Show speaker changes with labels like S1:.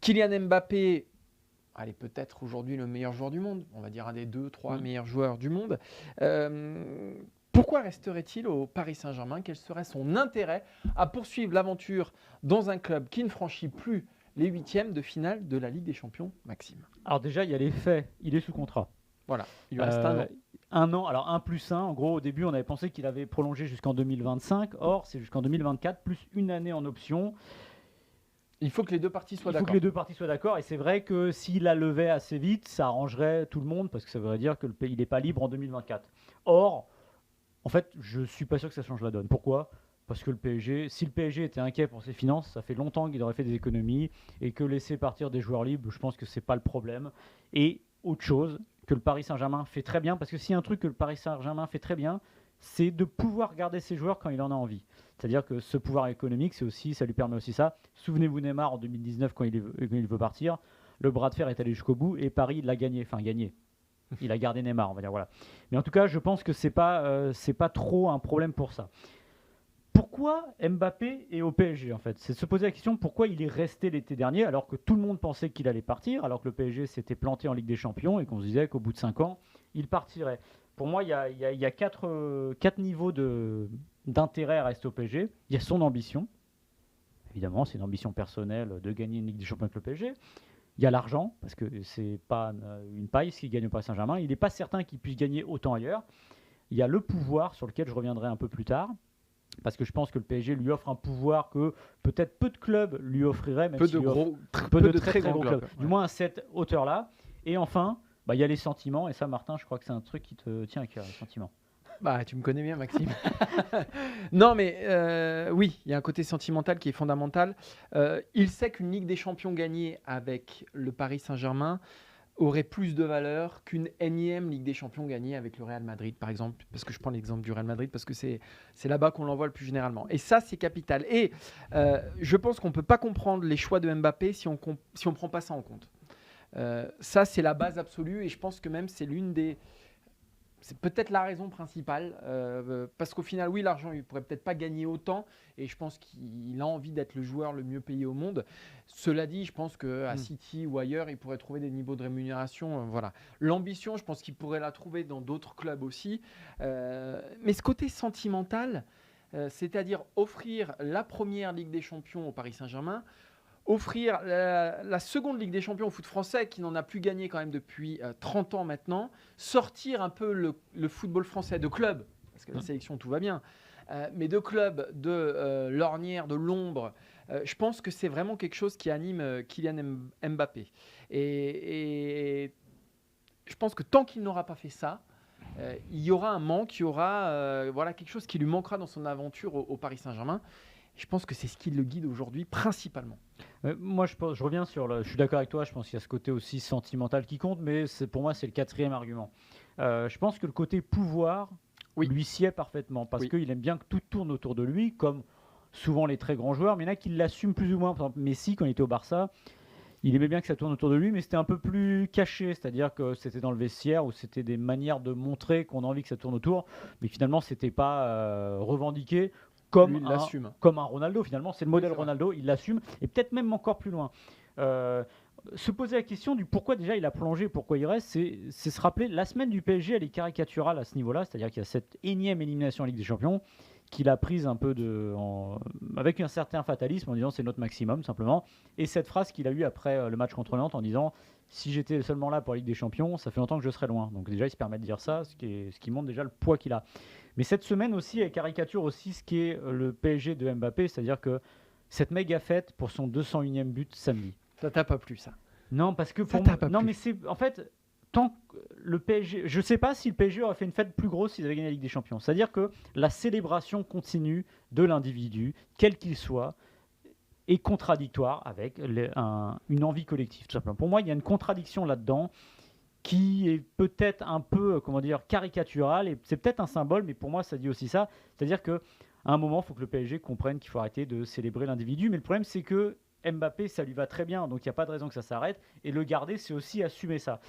S1: Kylian Mbappé, allez, peut-être aujourd'hui le meilleur joueur du monde, on va dire un des 2-3 meilleurs joueurs du monde. Pourquoi resterait-il au Paris Saint-Germain? Quel serait son intérêt à poursuivre l'aventure dans un club qui ne franchit plus les huitièmes de finale de la Ligue des Champions, Maxime?
S2: Alors déjà, il y a les faits. Il est sous contrat.
S1: Voilà, il lui reste un an.
S2: Un an, alors 1+1. En gros, au début, on avait pensé qu'il avait prolongé jusqu'en 2025. Or, c'est jusqu'en 2024, plus une année en option.
S1: Il faut que les deux parties soient d'accord.
S2: Il faut que les deux parties soient d'accord. Et c'est vrai que s'il la levait assez vite, ça arrangerait tout le monde, parce que ça voudrait dire qu'il n'est pas libre en 2024. Or, en fait, je ne suis pas sûr que ça change la donne. Pourquoi ? Parce que si le PSG était inquiet pour ses finances, ça fait longtemps qu'il aurait fait des économies, et que laisser partir des joueurs libres, je pense que ce n'est pas le problème. Et autre chose que le Paris Saint-Germain fait très bien, parce que s'il y a un truc que le Paris Saint-Germain fait très bien, c'est de pouvoir garder ses joueurs quand il en a envie. C'est-à-dire que ce pouvoir économique, ça lui permet aussi ça. Souvenez-vous Neymar en 2019 quand il veut partir, le bras de fer est allé jusqu'au bout et Paris l'a gagné. Enfin gagné. Il a gardé Neymar, on va dire, voilà. Mais en tout cas, je pense que c'est pas trop un problème pour ça. Pourquoi Mbappé est au PSG en fait? C'est de se poser la question pourquoi il est resté l'été dernier alors que tout le monde pensait qu'il allait partir, alors que le PSG s'était planté en Ligue des Champions et qu'on se disait qu'au bout de 5 ans, il partirait. Pour moi, il y a quatre niveaux d'intérêt à rester au PSG. Il y a son ambition. Évidemment, c'est une ambition personnelle de gagner une Ligue des Champions avec le PSG. Il y a l'argent, parce que c'est pas une paille ce qu'il gagne au Paris Saint-Germain. Il n'est pas certain qu'il puisse gagner autant ailleurs. Il y a le pouvoir, sur lequel je reviendrai un peu plus tard, parce que je pense que le PSG lui offre un pouvoir que peut-être peu de clubs lui offriraient, même
S1: peu de très gros clubs.
S2: Ouais. Du moins à cette hauteur-là. Et enfin, il y a les sentiments, et ça, Martin, je crois que c'est un truc qui te tient à cœur, les sentiments.
S1: Bah, tu me connais bien, Maxime. Non, mais oui, il y a un côté sentimental qui est fondamental. Il sait qu'une Ligue des Champions gagnée avec le Paris Saint-Germain aurait plus de valeur qu'une énième Ligue des Champions gagnée avec le Real Madrid, par exemple. Parce que je prends l'exemple du Real Madrid, parce que c'est là-bas qu'on l'envoie le plus généralement. Et ça, c'est capital. Et je pense qu'on ne peut pas comprendre les choix de Mbappé si on ne prend pas ça en compte. Ça, c'est la base absolue. Et je pense que même c'est c'est peut-être la raison principale, parce qu'au final, oui, l'argent, il ne pourrait peut-être pas gagner autant, et je pense qu'il a envie d'être le joueur le mieux payé au monde. Cela dit, je pense qu'à City ou ailleurs, il pourrait trouver des niveaux de rémunération. Voilà. L'ambition, je pense qu'il pourrait la trouver dans d'autres clubs aussi. Mais ce côté sentimental, c'est-à-dire offrir la première Ligue des Champions au Paris Saint-Germain, offrir la seconde Ligue des Champions au foot français, qui n'en a plus gagné quand même depuis 30 ans maintenant, sortir un peu le football français de clubs, parce que la sélection, tout va bien, mais de clubs, de l'ornière, de l'ombre, je pense que c'est vraiment quelque chose qui anime Kylian Mbappé. Et je pense que tant qu'il n'aura pas fait ça, il y aura un manque, il y aura quelque chose qui lui manquera dans son aventure au Paris Saint-Germain. Je pense que c'est ce qui le guide aujourd'hui principalement.
S2: Moi, je reviens je suis d'accord avec toi, je pense qu'il y a ce côté aussi sentimental qui compte, mais pour moi, c'est le quatrième argument. Je pense que le côté pouvoir lui sied parfaitement, parce qu'il aime bien que tout tourne autour de lui, comme souvent les très grands joueurs, mais il y en a qui l'assument plus ou moins. Par exemple, Messi, quand il était au Barça, il aimait bien que ça tourne autour de lui, mais c'était un peu plus caché, c'est-à-dire que c'était dans le vestiaire, où c'était des manières de montrer qu'on a envie que ça tourne autour, mais finalement, c'était pas revendiqué. Comme un Ronaldo, finalement, c'est le modèle Ronaldo, il l'assume, et peut-être même encore plus loin. Se poser la question du pourquoi déjà il a plongé, pourquoi il reste, c'est se rappeler, la semaine du PSG, elle est caricaturale à ce niveau-là, c'est-à-dire qu'il y a cette énième élimination en Ligue des Champions, qu'il a prise un peu avec un certain fatalisme, en disant c'est notre maximum, simplement, et cette phrase qu'il a eue après le match contre Nantes, en disant si j'étais seulement là pour la Ligue des Champions, ça fait longtemps que je serais loin. Donc déjà, il se permet de dire ça, ce qui montre déjà le poids qu'il a. Mais cette semaine aussi, elle caricature aussi ce qui est le PSG de Mbappé, c'est-à-dire que cette méga fête pour son 201e but samedi.
S1: Ça t'a pas plu, ça?
S2: Non, parce que pour moi, non, mais c'est en fait tant que le PSG, je sais pas si le PSG aurait fait une fête plus grosse s'ils avaient gagné la Ligue des Champions. C'est-à-dire que la célébration continue de l'individu, quel qu'il soit, est contradictoire avec une envie collective, tout simplement. Pour moi, il y a une contradiction là-dedans qui est peut-être un peu, caricaturale, et c'est peut-être un symbole, mais pour moi, ça dit aussi ça. C'est-à-dire qu'à un moment, il faut que le PSG comprenne qu'il faut arrêter de célébrer l'individu, mais le problème, c'est que Mbappé, ça lui va très bien, donc il n'y a pas de raison que ça s'arrête, et le garder, c'est aussi assumer ça.